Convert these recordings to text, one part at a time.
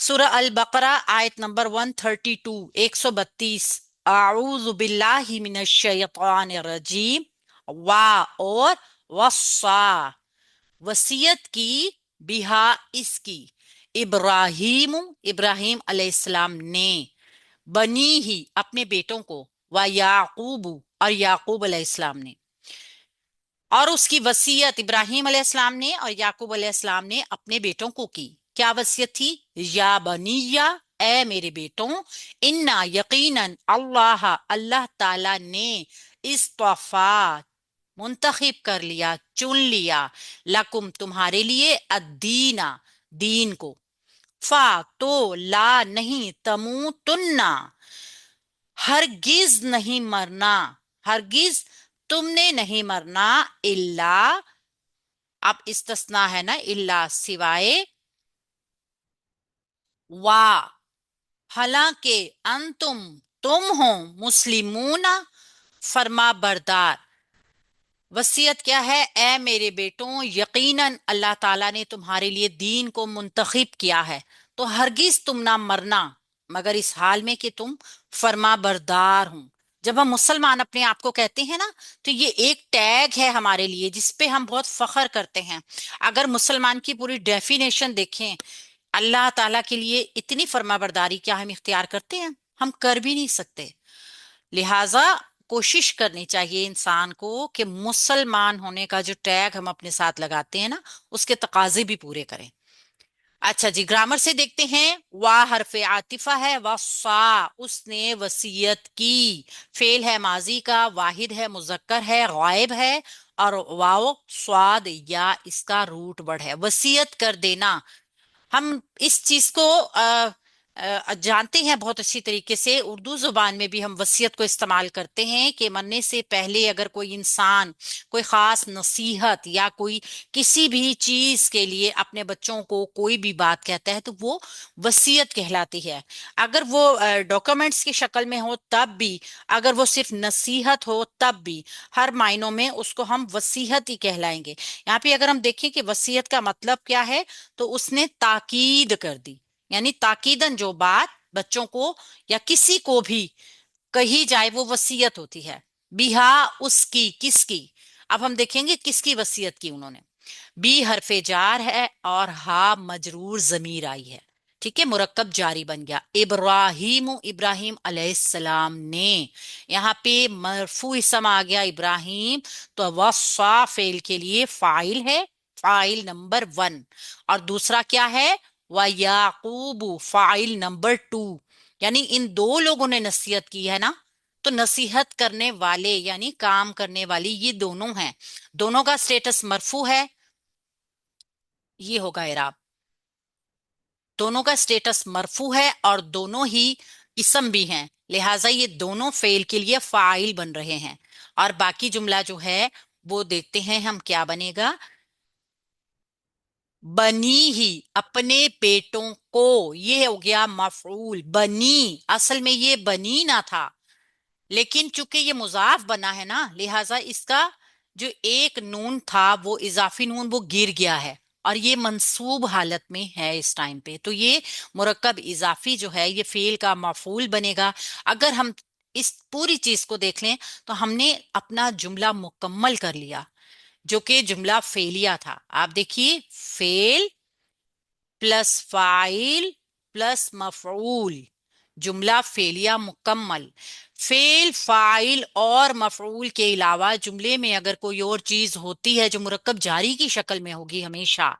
सूरह अल बकरा आयत नंबर 132, 132। आऊज़ु बिल्लाहि मिनश शैतानिर रजीम। वा और वस्सा वसीयत की, बिहा इसकी, इब्राहिम इब्राहिम अलैहिस्सलाम ने, बनी ही अपने बेटों को, व याकूब और याकूब अलैहिस्सलाम ने। और उसकी वसीयत इब्राहिम अलैहिस्सलाम ने और याकूब अलैहिस्सलाम ने अपने बेटों को की। क्या वसीयत थी? या बनिया, ए मेरे बेटों, इन्ना यकीनन अल्लाह अल्लाह ताला ने इस्तफा मुंतखब कर लिया, चुन लिया, लकुम तुम्हारे लिए, अद्दीना दीन को, फा तो ला नहीं, तमूतुन्ना हरगिज नहीं मरना, हरगिज तुमने नहीं मरना, इल्ला, अब इस्तस्ना है ना, इल्ला सिवाय, वा हालांकि, अंतुम तुम हो, मुस्लिमूना फर्मा बरदार। वसीयत क्या है? ए मेरे बेटों, यकीनन अल्लाह ताला ने तुम्हारे लिए दीन को मुंतखब किया है, तो हरगिज तुम ना मरना, मगर इस हाल में कि तुम फर्मा बरदार हो। जब हम मुसलमान अपने आप को कहते हैं ना, तो ये एक टैग है हमारे लिए जिस पे हम बहुत फख्र करते हैं। अगर मुसलमान की पूरी डेफिनेशन देखें, अल्लाह ताला के लिए इतनी फर्मा बरदारी क्या हम इख्तियार करते हैं? हम कर भी नहीं सकते। लिहाजा कोशिश करनी चाहिए इंसान को कि मुसलमान होने का जो टैग हम अपने साथ लगाते हैं ना, उसके तकाजे भी पूरे करें। अच्छा जी, ग्रामर से देखते हैं। वाह हरफे आतिफा है, वा सा उसने वसीयत की, फेल है माजी का, वाहिद है मुजक्कर है, गायब है, और वाओ स्वाद या इसका रूट वर्ड है। वसीयत कर देना, हम इस चीज को जानते हैं बहुत अच्छी तरीके से। उर्दू जुबान में भी हम वसीयत को इस्तेमाल करते हैं कि मरने से पहले अगर कोई इंसान कोई खास नसीहत या कोई किसी भी चीज के लिए अपने बच्चों को कोई भी बात कहता है, तो वो वसीयत कहलाती है। अगर वो डॉक्यूमेंट्स की शक्ल में हो तब भी, अगर वो सिर्फ नसीहत हो तब भी, हर मायनों में उसको हम वसीयत ही कहलाएंगे। यहाँ पे अगर हम देखें कि वसीयत का मतलब क्या है, तो उसने ताकीद कर दी, यानी ताकीदन जो बात बच्चों को या किसी को भी कही जाए वो वसीयत होती है। बिहा उसकी, किसकी? अब हम देखेंगे किसकी वसीयत की उन्होंने। बी हरफे जार है और हा मजरूर जमीर आई है। ठीक है, मुरक्कब जारी बन गया। इब्राहिम इब्राहिम अलैहिस्सलाम ने, यहाँ पे मरफू इसम आ गया इब्राहिम, तो वस्सा फेल के लिए फाइल है, फाइल नंबर 1। और दूसरा क्या है? व याकूब फाइल नंबर 2। यानी इन दो लोगों ने नसीहत की है ना, तो नसीहत करने वाले यानी काम करने वाली ये दोनों हैं। दोनों का स्टेटस मरफू है, ये होगा इराब। दोनों का स्टेटस मरफू है और दोनों ही इसम भी हैं, लिहाजा ये दोनों फेल के लिए फाइल बन रहे हैं। और बाकी जुमला जो है वो देखते हैं हम क्या बनेगा। बनी ही अपने बेटों को, ये हो गया मफऊल। बनी, असल में ये बनी ना था, लेकिन चूंकि ये मुजाफ बना है ना, लिहाजा इसका जो एक नून था वो इजाफी नून वो गिर गया है, और ये मंसूब हालत में है इस टाइम पे, तो ये मुरक्कब इजाफी जो है ये फेल का मफूल बनेगा। अगर हम इस पूरी चीज को देख लें तो हमने अपना जुमला मुकम्मल कर लिया, जो कि जुमला फेलिया था। आप देखिए, फेल प्लस फाइल प्लस मफऊल, जुमला फेलिया मुकम्मल। फेल, फाइल और मफऊल के अलावा जुमले में अगर कोई और चीज होती है जो मुरक्कब जारी की शक्ल में होगी हमेशा,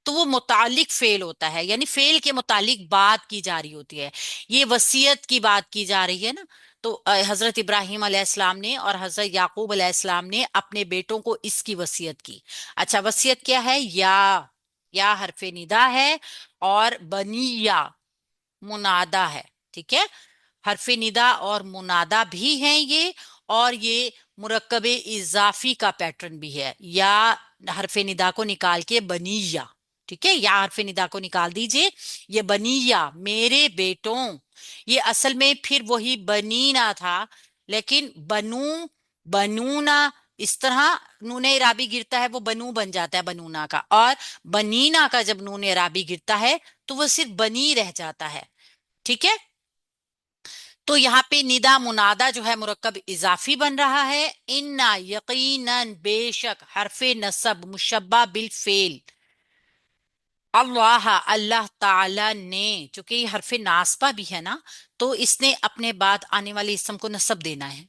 तो वो मुतालिक फेल होता है, यानी फेल के मुतालिक बात की जा रही होती है। ये वसीयत की बात की जा रही है ना, तो हजरत इब्राहिम अलैहिस्सलाम ने और हजरत याकूब अलैहिस्सलाम ने अपने बेटों को इसकी वसीयत की। अच्छा, वसीयत क्या है? या हरफे निदा है और बनिया मुनादा है। ठीक है, हरफे निदा और मुनादा भी हैं ये, और ये मुरक्कबे इजाफी का पैटर्न भी है। या हरफे निदा को निकाल के बनिया, ठीक है, या हरफे निदा को निकाल दीजिए, ये बनिया मेरे बेटों। ये असल में फिर वही बनीना था, लेकिन बनू बनूना اس طرح نون اعرابی گرتا ہے وہ بنو بن جاتا ہے بنونا کا، اور بنینا کا جب نون اعرابی گرتا ہے تو وہ صرف بنی رہ جاتا ہے، ٹھیک ہے؟ تو یہاں پہ ندا منادا جو ہے مرکب اضافی بن رہا ہے، انا یقیناً بے شک حرف نصب مشبہ بالفعل، اللہ اللہ تعالی نے، چونکہ یہ حرف ناصبہ بھی ہے نا، تو اس نے اپنے بعد آنے والے اسم کو نصب دینا ہے۔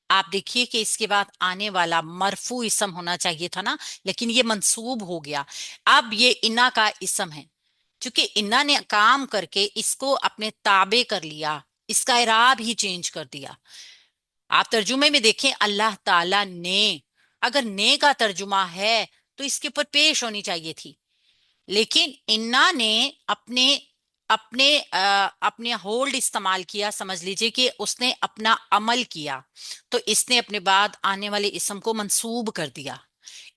آپ دیکھیے کہ اس کے بعد آنے والا مرفوع اسم ہونا چاہیے تھا نا، لیکن یہ منصوب ہو گیا۔ اب یہ انا کا اسم ہے، چونکہ انا نے کام کر کے اس کو اپنے تابع کر لیا، اس کا اعراب ہی چینج کر دیا۔ آپ ترجمے میں دیکھیں اللہ تعالی نے، اگر نے کا ترجمہ ہے تو اس کے اوپر پیش ہونی چاہیے تھی، لیکن انا نے اپنے اپنے اپنے ہولڈ استعمال کیا، سمجھ لیجئے کہ اس نے اپنا عمل کیا، تو اس نے اپنے بعد آنے والے اسم کو منصوب کر دیا۔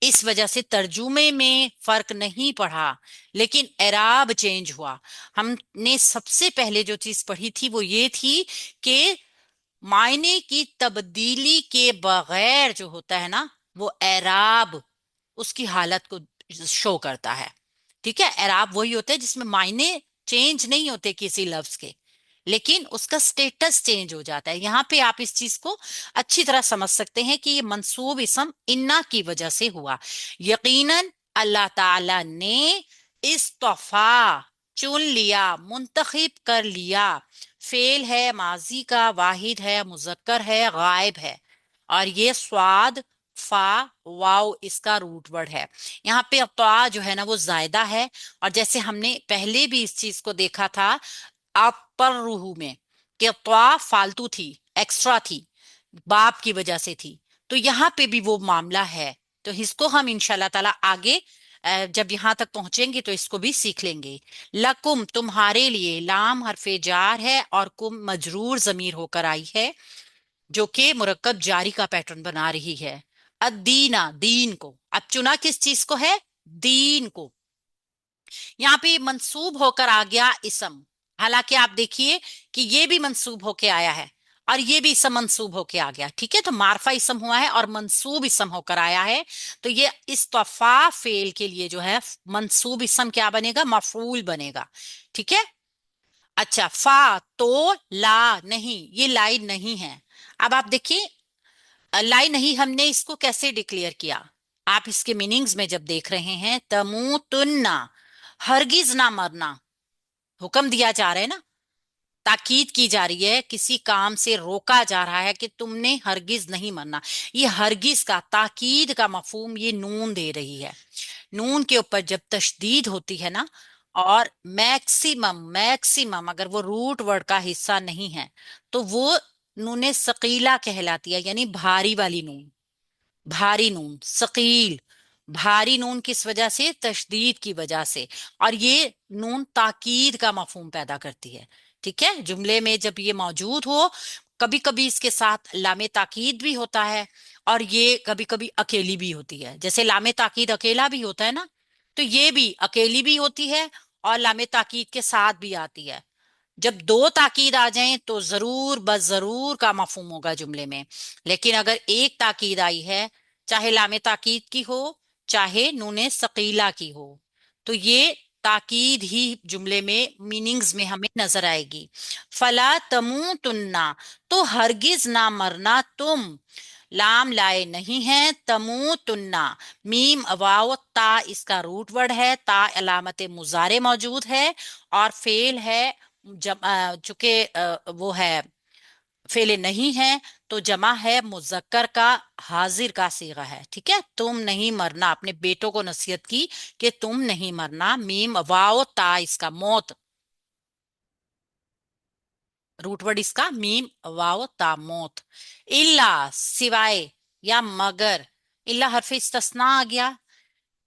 اس وجہ سے ترجمے میں فرق نہیں پڑا، لیکن اعراب چینج ہوا۔ ہم نے سب سے پہلے جو چیز پڑھی تھی وہ یہ تھی کہ معنی کی تبدیلی کے بغیر جو ہوتا ہے نا وہ اعراب اس کی حالت کو شو کرتا ہے، ٹھیک ہے؟ اعراب وہی ہوتا ہے جس میں معنی چینج نہیں ہوتے کسی لفظ کے، لیکن اس کا سٹیٹس چینج ہو جاتا ہے۔ یہاں پہ آپ اس چیز کو اچھی طرح سمجھ سکتے ہیں کہ یہ منصوب اسم انا کی وجہ سے ہوا۔ یقیناً اللہ تعالی نے اصطفیٰ چن لیا، منتخب کر لیا، فعل ہے ماضی کا، واحد ہے، مذکر ہے، غائب ہے، اور یہ سواد فا واو اس کا روٹ ورڈ ہے۔ یہاں پہ طا جو ہے نا وہ زائدہ ہے، اور جیسے ہم نے پہلے بھی اس چیز کو دیکھا تھا پر روح میں کہ طا فالتو تھی، ایکسٹرا تھی، باپ کی وجہ سے تھی، تو یہاں پہ بھی وہ معاملہ ہے۔ تو اس کو ہم انشاءاللہ تعالی آگے جب یہاں تک پہنچیں گے تو اس کو بھی سیکھ لیں گے۔ لکم تمہارے لیے، لام حرف جار ہے اور کم مجرور ضمیر ہو کر آئی ہے جو کہ مرکب جاری کا پیٹرن بنا رہی ہے۔ الدینہ دین کو، اب چنا کس چیز کو ہے؟ دین کو۔ یہاں پہ منصوب ہو کر آ گیا اسم، حالانکہ آپ دیکھیے کہ یہ بھی منصوب ہو کے آیا ہے اور یہ بھی اسم منصوب ہو کے آ گیا، ٹھیک ہے؟ تو معرفہ اسم ہوا ہے اور منصوب اسم ہو کر آیا ہے، تو یہ استفا فعل کے لیے جو ہے منصوب اسم کیا بنے گا؟ مفعول بنے گا، ٹھیک ہے؟ اچھا، فا تو لا نہیں، یہ لائی نہیں ہے۔ اب آپ دیکھیے لائی نہیں ہم نے اس کو کیسے ڈکلیئر کیا؟ آپ اس کے میننگز میں جب دیکھ رہے ہیں، تموتن، ہرگز نہ مرنا، حکم دیا جا رہا ہے نا، تاکید کی جا رہی ہے، کسی کام سے روکا جا رہا ہے کہ تم نے ہرگز نہیں مرنا۔ یہ ہرگز کا تاکید کا مفہوم یہ نون دے رہی ہے۔ نون کے اوپر جب تشدید ہوتی ہے نا، اور میکسیمم میکسیمم اگر وہ روٹ ورڈ کا حصہ نہیں ہے تو وہ نون ثقیلہ کہلاتی ہے، یعنی بھاری والی نون، بھاری نون، ثقیل، بھاری نون کس وجہ سے؟ تشدید کی وجہ سے، اور یہ نون تاکید کا مفہوم پیدا کرتی ہے، ٹھیک ہے؟ جملے میں جب یہ موجود ہو، کبھی کبھی اس کے ساتھ لام تاکید بھی ہوتا ہے، اور یہ کبھی کبھی اکیلی بھی ہوتی ہے، جیسے لام تاکید اکیلا بھی ہوتا ہے نا، تو یہ بھی اکیلی بھی ہوتی ہے اور لام تاکید کے ساتھ بھی آتی ہے۔ جب دو تاکید آ جائیں تو ضرور بس ضرور کا مفہوم ہوگا جملے میں، لیکن اگر ایک تاکید آئی ہے، چاہے لام تاکید کی ہو چاہے نون ثقیلہ کی ہو، تو یہ تاکید ہی جملے میں میننگز میں ہمیں نظر آئے گی۔ فلا تموتن، تو ہرگز نہ مرنا تم، لام لائے نہیں ہے، تموتن، میم واو تا اس کا روٹ ورڈ ہے، تا علامت مضارع موجود ہے، اور فعل ہے چونکہ وہ ہے فعل نہیں ہے تو جمع ہے مذکر کا، حاضر کا صیغہ ہے، ٹھیک ہے؟ تم نہیں مرنا، اپنے بیٹوں کو نصیحت کی کہ تم نہیں مرنا، میم واو تا اس کا موت، روٹ ورڈ اس کا میم واو تا موت۔ الا سوائے یا مگر، الا حرف استثناء آ گیا۔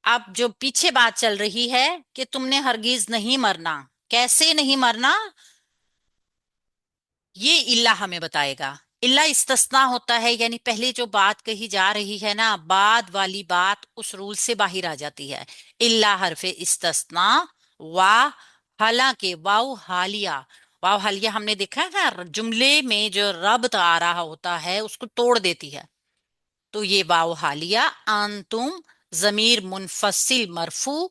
اب جو پیچھے بات چل رہی ہے کہ تم نے ہرگز نہیں مرنا، کیسے نہیں مرنا یہ اللہ ہمیں بتائے گا۔ اللہ استثناء ہوتا ہے، یعنی پہلے جو بات کہی جا رہی ہے نا، بعد والی بات اس رول سے باہر آ جاتی ہے۔ اللہ حرف استثناء، وا، حالانکہ، واو حالیہ، واو حالیہ ہم نے دیکھا ہے نا، جملے میں جو ربط آ رہا ہوتا ہے اس کو توڑ دیتی ہے، तो ये वाव हालिया, अंतुम जमीर मुनफसिल मरफू,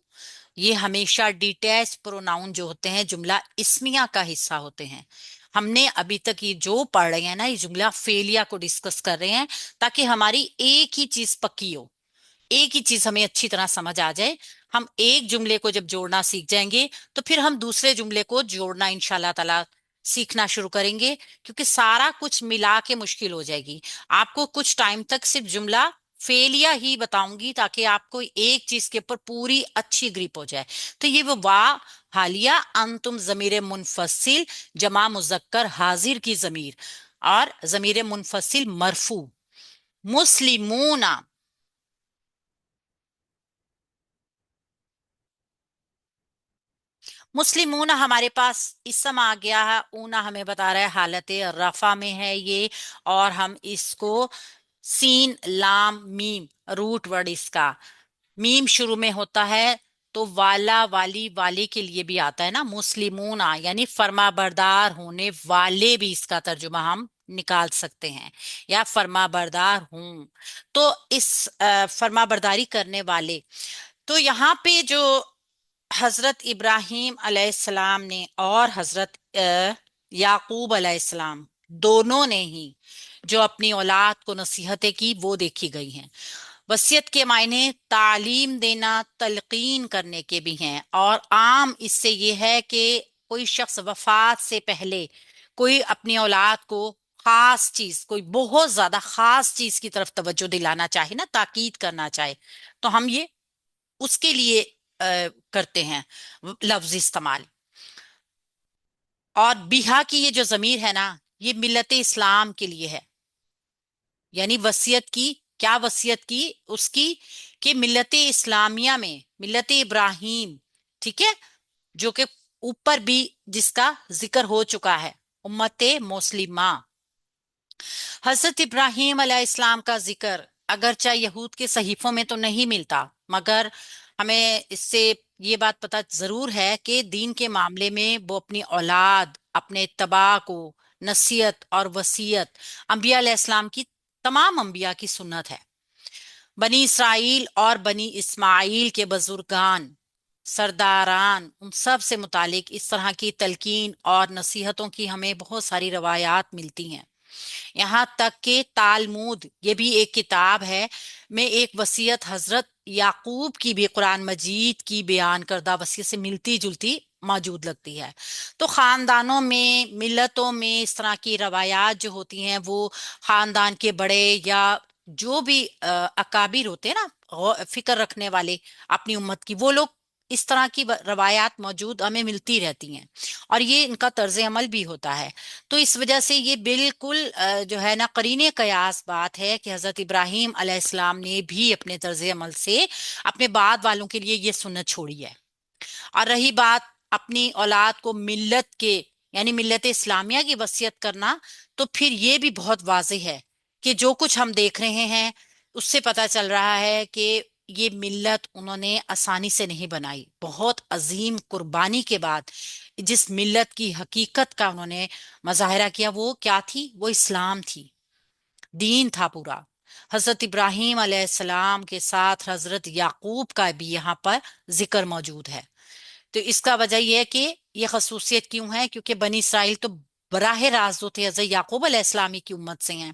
ये हमेशा डिटैच प्रोनाउन जो होते हैं जुमला इस्मिया का हिस्सा होते हैं। हमने अभी तक ये जो पढ़ रहे हैं ना, ये जुमला फेलिया को डिस्कस कर रहे हैं, ताकि हमारी एक ही चीज पक्की हो, एक ही चीज हमें अच्छी तरह समझ आ जाए। हम एक जुमले को जब जोड़ना सीख जाएंगे तो फिर हम दूसरे जुमले को जोड़ना इंशाल्लाह ताला सीखना शुरू करेंगे, क्योंकि सारा कुछ मिला के मुश्किल हो जाएगी। आपको कुछ टाइम तक सिर्फ जुमला फेलिया ही बताऊंगी, ताकि आपको एक चीज के ऊपर पूरी अच्छी ग्रिप हो जाए। तो ये वो वाह हालिया अंतुम जमीर मुनफसिल जमा मुजक्कर हाजिर की जमीर, और जमीर मुनफसिल मरफू। मुस्लिमूना, मुस्लिम ऊना हमारे पास इसम आ गया है। ऊना हमें बता रहा है हालत रफा में है ये, और हम इसको सीन लाम मीम, रूट वर्ड इसका, मीम शुरू में होता है तो वाला वाली वाले के लिए भी आता है ना, मुस्लिमूना यानी फर्मा बरदार होने वाले, भी इसका तर्जुमा हम निकाल सकते हैं, या फर्मा बरदार हूं। तो इस फर्मा बरदारी करने वाले, तो यहाँ पे जो हजरत इब्राहिम अलैहिस्सलाम ने और हजरत याकूब अलैहिस्सलाम, दोनों ने ही जो अपनी औलाद को नसीहतें की वो देखी गई हैं। वसीयत के मायने तालीम देना, तलकीन करने के भी हैं, और आम इससे ये है कि कोई शख्स वफात से पहले कोई अपनी औलाद को खास चीज, कोई बहुत ज्यादा खास चीज की तरफ तवज्जो दिलाना चाहे ना, ताकीद करना चाहे, तो हम ये उसके लिए करते हैं लफ्ज इस्तेमाल। और बिहा की ये जो जमीर है ना, ये मिल्लत इस्लाम के लिए है, यानी वसीयत की, क्या वसीयत की उसकी, कि मिल्लत इस्लामिया में मिल्लत इब्राहिम, ठीक है, जो कि ऊपर भी जिसका जिक्र हो चुका है, उम्मत मुस्लिमा। हजरत इब्राहिम अलैहिस्सलाम का जिक्र अगरचा यहूद के सहीफों में तो नहीं मिलता, मगर हमें इससे ये बात पता जरूर है कि दीन के मामले में वो अपनी औलाद, अपने तबाह को नसीहत और वसीयत, अंबिया अलैहिस्सलाम की, तमाम अंबिया की सुन्नत है। बनी इसराइल और बनी इस्माइल के बुजुर्गान, सरदारान, उन सब से मुतालिक इस तरह की तलकीन और नसीहतों की हमें बहुत सारी रवायात मिलती हैं। यहाँ तक कि तालमूद, ये भी एक किताब है, में एक वसीयत हजरत याकूब की भी कुरान मजीद की बयान करदा वसीयत से मिलती जुलती मौजूद लगती है। तो खानदानों में, मिल्लतों में इस तरह की रवायात जो होती हैं, वो खानदान के बड़े या जो भी अकाबिर होते हैं ना, फिक्र रखने वाले अपनी उम्मत की, वो लोग, इस तरह की रवायात मौजूद हमें मिलती रहती हैं, और ये इनका तर्ज अमल भी होता है। तो इस वजह से ये बिल्कुल जो है ना, करीने कयास बात है कि हजरत इब्राहिम अलैहिस्सलाम ने भी अपने तर्ज अमल से अपने बाद वालों के लिए ये सुन्नत छोड़ी है। और रही बात अपनी औलाद को मिल्लत के, यानी मिल्लत इस्लामिया की वसीयत करना, तो फिर ये भी बहुत वाज़ेह है कि जो कुछ हम देख रहे हैं उससे पता चल रहा है कि ये मिल्लत उन्होंने आसानी से नहीं बनाई। बहुत अजीम कुर्बानी के बाद जिस मिल्लत की हकीकत का उन्होंने मजाहिरा किया, वो क्या थी? वो इस्लाम थी, दीन था पूरा। हजरत इब्राहिम अलैहिस्सलाम के साथ हजरत याकूब का भी यहाँ पर जिक्र मौजूद है। तो इसका वजह यह है कि ये खसूसियत क्यों है, क्योंकि बनी इसराइल तो बराह रास्त जो थे हजरत याकूब अलैहिस्सलाम की उम्मत से हैं,